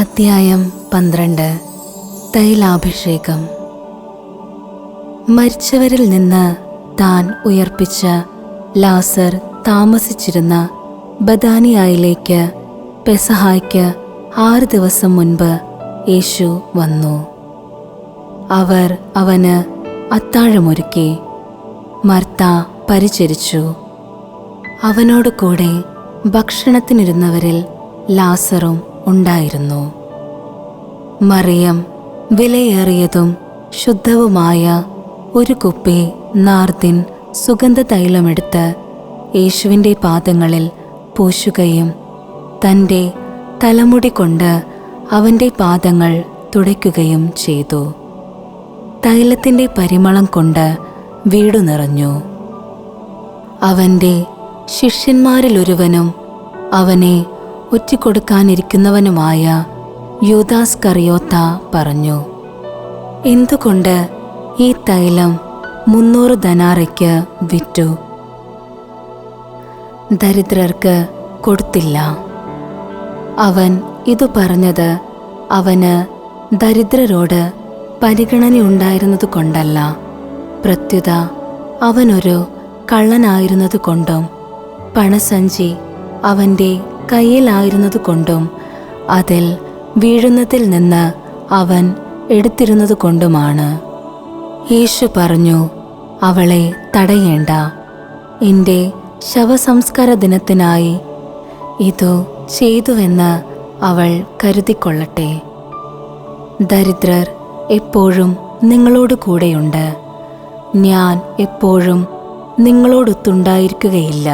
അധ്യായം 12. തൈലാഭിഷേകം. മരിച്ചവരിൽ നിന്ന് താൻ ഉയർപ്പിച്ച ലാസർ താമസിച്ചിരുന്ന ബഥാനിയായിലേക്ക് പെസഹായ്ക്ക് 6 ദിവസം മുൻപ് യേശു വന്നു. അവർ അവന് അത്താഴമൊരുക്കി. മർത്ത പരിചരിച്ചു. അവനോട് കൂടെ ഭക്ഷണത്തിനിരുന്നവരിൽ ലാസറും ഉണ്ടായിരുന്നു. മറിയം വിലയേറിയതും ശുദ്ധവുമായ ഒരു കുപ്പി നാർദിൻ സുഗന്ധതൈലമെടുത്ത് യേശുവിൻ്റെ പാദങ്ങളിൽ പൂശുകയും തൻ്റെ തലമുടി കൊണ്ട് അവൻ്റെ പാദങ്ങൾ തുടയ്ക്കുകയും ചെയ്തു. തൈലത്തിൻ്റെ പരിമളം കൊണ്ട് വീടു നിറഞ്ഞു. അവൻ്റെ ശിഷ്യന്മാരിലൊരുവനും അവനെ ഒറ്റിക്കൊടുക്കാനിരിക്കുന്നവനുമായ യൂദാസ്കറിയോത്ത പറഞ്ഞു, എന്തുകൊണ്ട് ഈ തൈലം 300 ദനാറയ്ക്ക് വിറ്റു, ദരിദ്രർക്ക് കൊടുത്തില്ല? അവൻ ഇതു പറഞ്ഞത് അവന് ദരിദ്രരോട് പരിഗണനയുണ്ടായിരുന്നത് കൊണ്ടല്ല, പ്രത്യുത അവനൊരു കള്ളനായിരുന്നത് കൊണ്ടും പണസഞ്ചി അവൻ്റെ കയ്യിലായിരുന്നത് കൊണ്ടും അതിൽ വീഴുന്നതിൽ നിന്ന് അവൻ എടുത്തിരുന്നത് കൊണ്ടുമാണ്. യേശു പറഞ്ഞു, അവളെ തടയേണ്ട. എൻ്റെ ശവസംസ്കാര ദിനത്തിനായി ഇതു ചെയ്തുവെന്ന് അവൾ കരുതിക്കൊള്ളട്ടെ. ദരിദ്രർ എപ്പോഴും നിങ്ങളോട് കൂടെയുണ്ട്. ഞാൻ എപ്പോഴും നിങ്ങളോടൊത്തുണ്ടായിരിക്കുകയില്ല.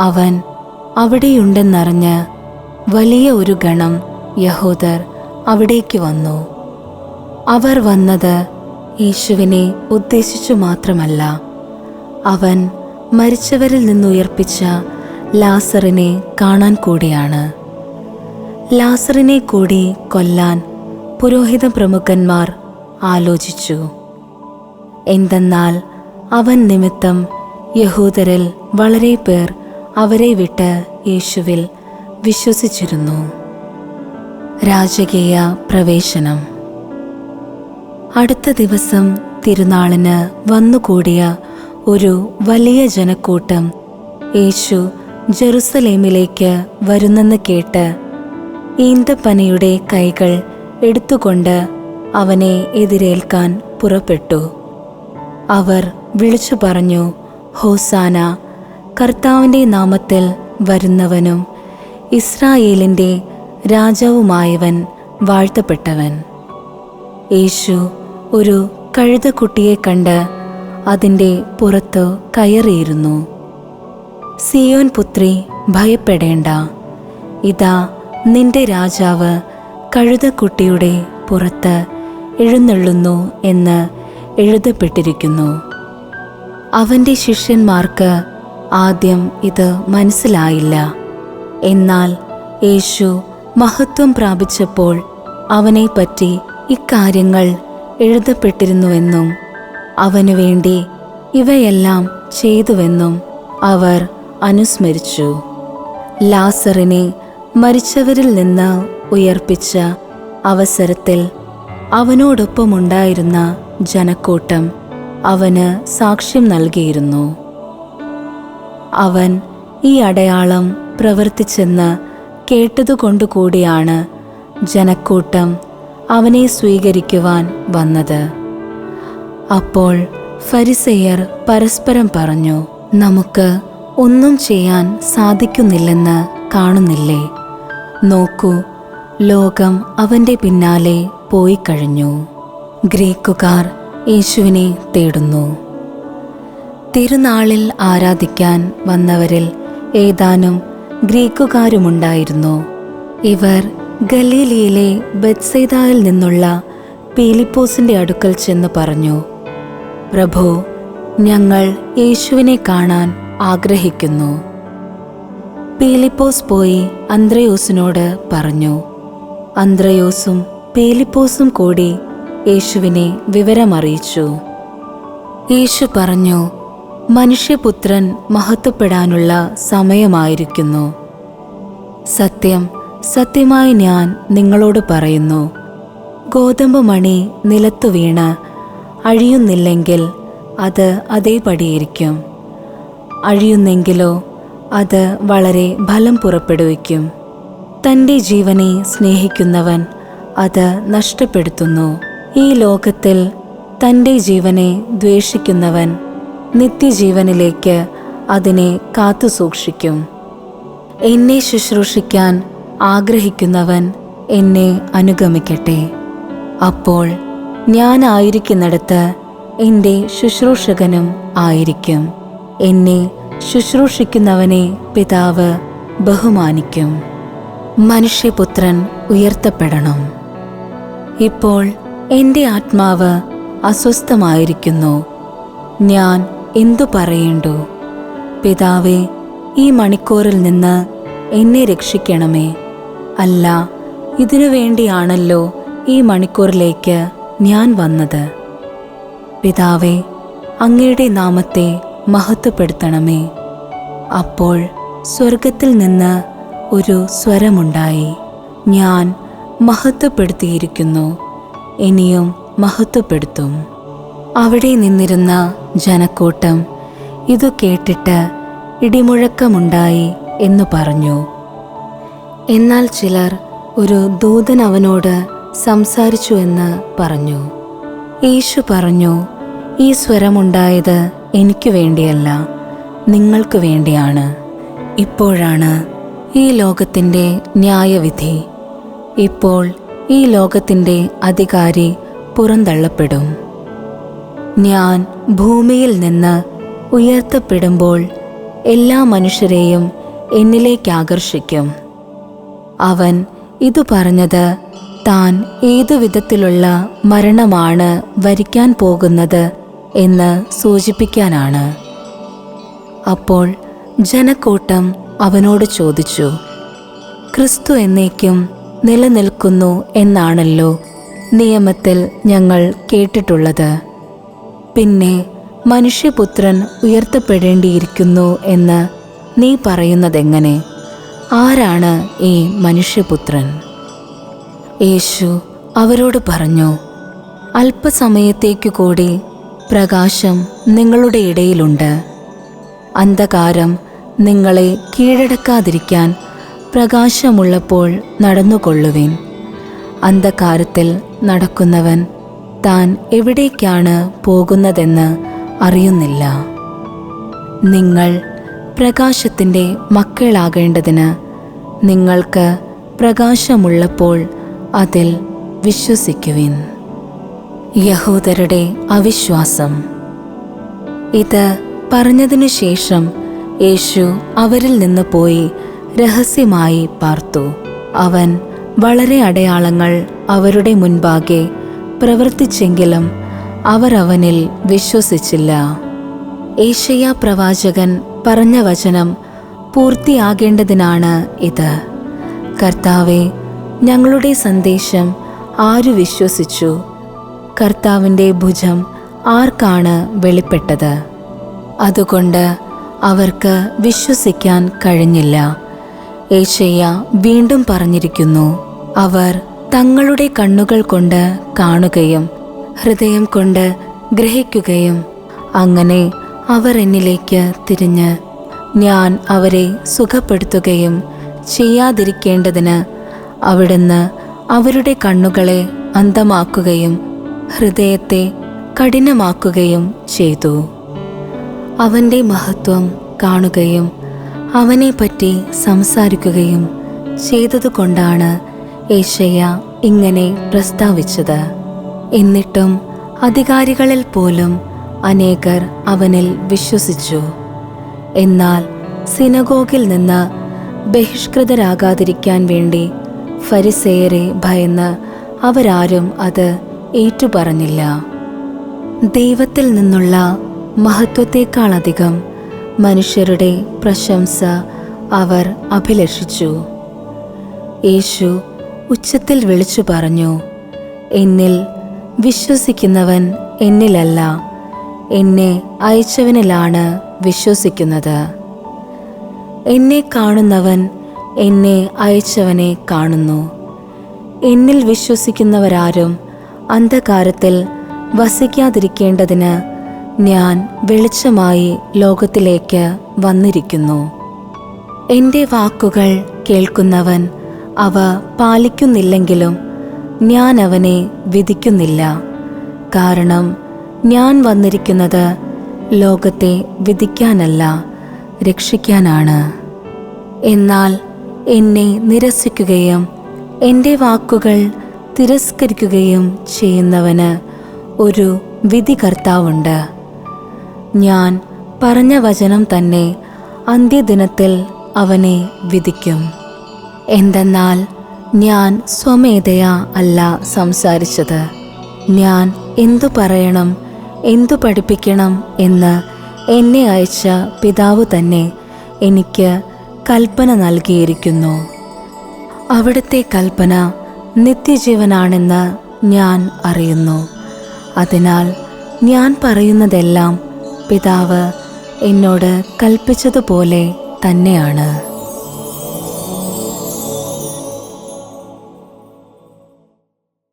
അവൻ അവിടെയുണ്ടെന്നറിഞ്ഞ് വലിയ ഒരു ഗണം യഹൂദർ അവിടേക്ക് വന്നു. അവർ വന്നത് യേശുവിനെ ഉദ്ദേശിച്ചു മാത്രമല്ല, അവൻ മരിച്ചവരിൽ നിന്നുയർപ്പിച്ച ലാസറിനെ കാണാൻ കൂടിയാണ്. ലാസറിനെ കൂടി കൊല്ലാൻ പുരോഹിത പ്രമുഖന്മാർ ആലോചിച്ചു. എന്തെന്നാൽ അവൻ നിമിത്തം യഹൂദരിൽ വളരെ പേർ അവരെ വിട്ട് യേശുവിൽ വിശ്വസിച്ചിരുന്നു. രാജകീയ പ്രവേശനം. അടുത്ത ദിവസം തിരുനാളിന് വന്നുകൂടിയ ഒരു വലിയ ജനക്കൂട്ടം യേശു ജെറുസലേമിലേക്ക് വരുന്നെന്ന് കേട്ട് ഈന്തപ്പനയുടെ കൈകൾ എടുത്തുകൊണ്ട് അവനെ എതിരേൽക്കാൻ പുറപ്പെട്ടു. അവർ വിളിച്ചു പറഞ്ഞു, ഹോസാന, കർത്താവിൻ്റെ നാമത്തിൽ വരുന്നവനും ഇസ്രായേലിൻ്റെ രാജാവുമായവൻ വാഴ്ത്തപ്പെട്ടവൻ. യേശു ഒരു കഴുതക്കുട്ടിയെ കണ്ട് അതിൻ്റെ പുറത്തു കയറിയിരുന്നു. സിയോൻ പുത്രി, ഭയപ്പെടേണ്ട, ഇതാ നിന്റെ രാജാവ് കഴുതക്കുട്ടിയുടെ പുറത്ത് എഴുന്നള്ളുന്നു എന്ന് എഴുതപ്പെട്ടിരിക്കുന്നു. അവൻ്റെ ശിഷ്യന്മാർക്ക് ആദ്യം ഇത് മനസ്സിലായില്ല. എന്നാൽ യേശു മഹത്വം പ്രാപിച്ചപ്പോൾ അവനെപ്പറ്റി ഇക്കാര്യങ്ങൾ എഴുതപ്പെട്ടിരുന്നുവെന്നും അവനു വേണ്ടി ഇവയെല്ലാം ചെയ്തുവെന്നും അവർ അനുസ്മരിച്ചു. ലാസറിനെ മരിച്ചവരിൽ നിന്ന് ഉയർപ്പിച്ച അവസരത്തിൽ അവനോടൊപ്പമുണ്ടായിരുന്ന ജനക്കൂട്ടം അവന് സാക്ഷ്യം നൽകിയിരുന്നു. അവൻ ഈ അടയാളം പ്രവർത്തിച്ചെന്ന് കേട്ടതുകൊണ്ടുകൂടിയാണ് ജനക്കൂട്ടം അവനെ സ്വീകരിക്കുവാൻ വന്നത്. അപ്പോൾ ഫരിസേയർ പരസ്പരം പറഞ്ഞു, നമുക്ക് ഒന്നും ചെയ്യാൻ സാധിക്കുന്നില്ലെന്ന് കാണുന്നില്ലേ? നോക്കൂ, ലോകം അവൻ്റെ പിന്നാലെ പോയിക്കഴിഞ്ഞു. ഗ്രീക്കുകാർ യേശുവിനെ തേടുന്നു. തിരുനാളിൽ ആരാധിക്കാൻ വന്നവരിൽ ഏതാനും ഗ്രീക്കുകാരുമുണ്ടായിരുന്നു. ഇവർ ഗലീലയിലെ ബെത്സൈദയിൽ നിന്നുള്ള പീലിപ്പോസിൻ്റെ അടുക്കൽ ചെന്ന് പറഞ്ഞു, പ്രഭു, ഞങ്ങൾ യേശുവിനെ കാണാൻ ആഗ്രഹിക്കുന്നു. പീലിപ്പോസ് പോയി അന്ത്രയോസിനോട് പറഞ്ഞു. അന്ത്രയോസും പീലിപ്പോസും കൂടി യേശുവിനെ വിവരമറിയിച്ചു. യേശു പറഞ്ഞു, മനുഷ്യപുത്രൻ മഹത്വപ്പെടാനുള്ള സമയമായിരിക്കുന്നു. സത്യം സത്യമായി ഞാൻ നിങ്ങളോട് പറയുന്നു, ഗോതമ്പ് മണി നിലത്തു വീണ് അഴിയുന്നില്ലെങ്കിൽ അത് അതേപടിയിരിക്കും. അഴിയുന്നെങ്കിലോ അത് വളരെ ഫലം പുറപ്പെടുവിക്കും. തൻ്റെ ജീവനെ സ്നേഹിക്കുന്നവൻ അത് നഷ്ടപ്പെടുത്തുന്നു. ഈ ലോകത്തിൽ തൻ്റെ ജീവനെ ദ്വേഷിക്കുന്നവൻ നിത്യജീവനിലേക്ക് അതിനെ കാത്തുസൂക്ഷിക്കും. എന്നെ ശുശ്രൂഷിക്കാൻ ആഗ്രഹിക്കുന്നവൻ എന്നെ അനുഗമിക്കട്ടെ. അപ്പോൾ ഞാനായിരിക്കുന്നിടത്ത് എൻ്റെ ശുശ്രൂഷകനും ആയിരിക്കും. എന്നെ ശുശ്രൂഷിക്കുന്നവനെ പിതാവ് ബഹുമാനിക്കും. മനുഷ്യപുത്രൻ ഉയർത്തപ്പെടണം. ഇപ്പോൾ എൻ്റെ ആത്മാവ് അസ്വസ്ഥമായിരിക്കുന്നു. ഞാൻ എന്തു പറയേണ്ടു? പിതാവേ, ഈ മണിക്കൂറിൽ നിന്ന് എന്നെ രക്ഷിക്കണമേ. അല്ല, ഇതിനു വേണ്ടിയാണല്ലോ ഈ മണിക്കൂറിലേക്ക് ഞാൻ വന്നത്. പിതാവേ, അങ്ങയുടെ നാമത്തെ മഹത്വപ്പെടുത്തണമേ. അപ്പോൾ സ്വർഗത്തിൽ നിന്ന് ഒരു സ്വരമുണ്ടായി, ഞാൻ മഹത്വപ്പെടുത്തിയിരിക്കുന്നു, ഇനിയും മഹത്വപ്പെടുത്തും. അവിടെ നിന്നിരുന്ന ജനക്കൂട്ടം ഇതു കേട്ടിട്ട് ഇടിമുഴക്കമുണ്ടായി എന്നു പറഞ്ഞു. എന്നാൽ ചിലർ ഒരു ദൂതൻ അവനോട് സംസാരിച്ചു എന്ന് പറഞ്ഞു. യേശു പറഞ്ഞു, ഈ സ്വരമുണ്ടായത് എനിക്ക് വേണ്ടിയല്ല, നിങ്ങൾക്ക് വേണ്ടിയാണ്. ഇപ്പോഴാണ് ഈ ലോകത്തിൻ്റെ ന്യായവിധി. ഇപ്പോൾ ഈ ലോകത്തിൻ്റെ അധികാരി പുറന്തള്ളപ്പെടും. ഞാൻ ഭൂമിയിൽ നിന്ന് ഉയർത്തപ്പെടുമ്പോൾ എല്ലാ മനുഷ്യരെയും എന്നിലേക്ക് ആകർഷിക്കും. അവൻ ഇതു പറഞ്ഞത് താൻ ഏതു വിധത്തിലുള്ള മരണമാണ് വരിക്കാൻ പോകുന്നത് എന്ന് സൂചിപ്പിക്കാനാണ്. അപ്പോൾ ജനക്കൂട്ടം അവനോട് ചോദിച്ചു, ക്രിസ്തു എന്നേക്കും നിലനിൽക്കുന്നു എന്നാണല്ലോ നിയമത്തിൽ ഞങ്ങൾ കേട്ടിട്ടുള്ളത്. പിന്നെ മനുഷ്യപുത്രൻ ഉയർത്തപ്പെടേണ്ടിയിരിക്കുന്നു എന്ന് നീ പറയുന്നതെങ്ങനെ? ആരാണ് ഈ മനുഷ്യപുത്രൻ? യേശു അവരോട് പറഞ്ഞു, അല്പസമയത്തേക്കു കൂടി പ്രകാശം നിങ്ങളുടെ ഇടയിലുണ്ട്. അന്ധകാരം നിങ്ങളെ കീഴടക്കാതിരിക്കാൻ പ്രകാശമുള്ളപ്പോൾ നടന്നുകൊള്ളുവിൻ. അന്ധകാരത്തിൽ നടക്കുന്നവൻ താൻ എവിടേക്കാണ് പോകുന്നതെന്ന് അറിയുന്നില്ല. നിങ്ങൾ പ്രകാശത്തിൻ്റെ മക്കളാകേണ്ടതിന് നിങ്ങൾക്ക് പ്രകാശമുള്ളപ്പോൾ അതിൽ വിശ്വസിക്കുവിൻ. യഹൂദരുടെ അവിശ്വാസം. ഇത് പറഞ്ഞതിനു ശേഷം യേശു അവരിൽ നിന്ന് പോയി രഹസ്യമായി പാർത്തു. അവൻ വളരെ അടയാളങ്ങൾ അവരുടെ മുൻപാകെ പ്രവർത്തിച്ചെങ്കിലും അവർ അവനിൽ വിശ്വസിച്ചില്ല. യേശയ്യാ പ്രവാചകൻ പറഞ്ഞ വചനം പൂർത്തിയാകേണ്ടതിനാണ് ഇത്. കർത്താവേ, ഞങ്ങളുടെ സന്ദേശം ആരു വിശ്വസിച്ചു? കർത്താവിൻ്റെ ഭുജം ആർക്കാണ് വെളിപ്പെട്ടത്? അതുകൊണ്ട് അവർക്ക് വിശ്വസിക്കാൻ കഴിഞ്ഞില്ല. യേശയ്യാ വീണ്ടും പറഞ്ഞിരിക്കുന്നു, അവർ തങ്ങളുടെ കണ്ണുകൾ കൊണ്ട് കാണുകയും ഹൃദയം കൊണ്ട് ഗ്രഹിക്കുകയും അങ്ങനെ അവർ എന്നിലേക്ക് തിരിഞ്ഞ് ഞാൻ അവരെ സുഖപ്പെടുത്തുകയും ചെയ്യാതിരിക്കേണ്ടതിന് അവിടുന്ന് അവരുടെ കണ്ണുകളെ അന്ധമാക്കുകയും ഹൃദയത്തെ കഠിനമാക്കുകയും ചെയ്തു. അവൻ്റെ മഹത്വം കാണുകയും അവനെപ്പറ്റി സംസാരിക്കുകയും ചെയ്തതുകൊണ്ടാണ് യേശയ്യാ ഇങ്ങനെ പ്രസ്താവിച്ചത്. എന്നിട്ടും അധികാരികളിൽ പോലും അനേകർ അവനിൽ വിശ്വസിച്ചു. എന്നാൽ സിനഗോഗിൽ നിന്ന് ബഹിഷ്കൃതരാകാതിരിക്കാൻ വേണ്ടി ഫരിസേയരെ ഭയന്ന് അവരാരും അത് ഏറ്റുപറഞ്ഞില്ല. ദൈവത്തിൽ നിന്നുള്ള മഹത്വത്തെക്കാളധികം മനുഷ്യരുടെ പ്രശംസ അവർ അഭിലഷിച്ചു. യേശു ഉച്ചത്തിൽ വിളിച്ചു പറഞ്ഞു, എന്നിൽ വിശ്വസിക്കുന്നവൻ എന്നിലല്ല, എന്നെ അയച്ചവനിലാണ് വിശ്വസിക്കുന്നത്. എന്നെ കാണുന്നവൻ എന്നെ അയച്ചവനെ കാണുന്നു. എന്നിൽ വിശ്വസിക്കുന്നവരാരും അന്ധകാരത്തിൽ വസിക്കാതിരിക്കേണ്ടതിന് ഞാൻ വെളിച്ചമായി ലോകത്തിലേക്ക് വന്നിരിക്കുന്നു. എൻ്റെ വാക്കുകൾ കേൾക്കുന്നവൻ അവ പാലിക്കുന്നില്ലെങ്കിലും ഞാൻ അവനെ വിധിക്കുന്നില്ല. കാരണം ഞാൻ വന്നിരിക്കുന്നത് ലോകത്തെ വിധിക്കാനല്ല, രക്ഷിക്കാനാണ്. എന്നാൽ എന്നെ നിരസിക്കുകയും എൻ്റെ വാക്കുകൾ തിരസ്കരിക്കുകയും ചെയ്യുന്നവന് ഒരു വിധികർത്താവുണ്ട്. ഞാൻ പറഞ്ഞ വചനം തന്നെ അന്ത്യദിനത്തിൽ അവനെ വിധിക്കും. എന്തെന്നാൽ ഞാൻ സ്വമേധയാ അല്ല സംസാരിച്ചത്. ഞാൻ എന്തു പറയണം, എന്തു പഠിപ്പിക്കണം എന്ന് എന്നെ അയച്ച പിതാവ് തന്നെ എനിക്ക് കൽപ്പന നൽകിയിരിക്കുന്നു. അവിടുത്തെ കൽപ്പന നിത്യജീവനാണെന്ന് ഞാൻ അറിയുന്നു. അതിനാൽ ഞാൻ പറയുന്നതെല്ലാം പിതാവ് എന്നോട് കൽപ്പിച്ചതുപോലെ തന്നെയാണ്.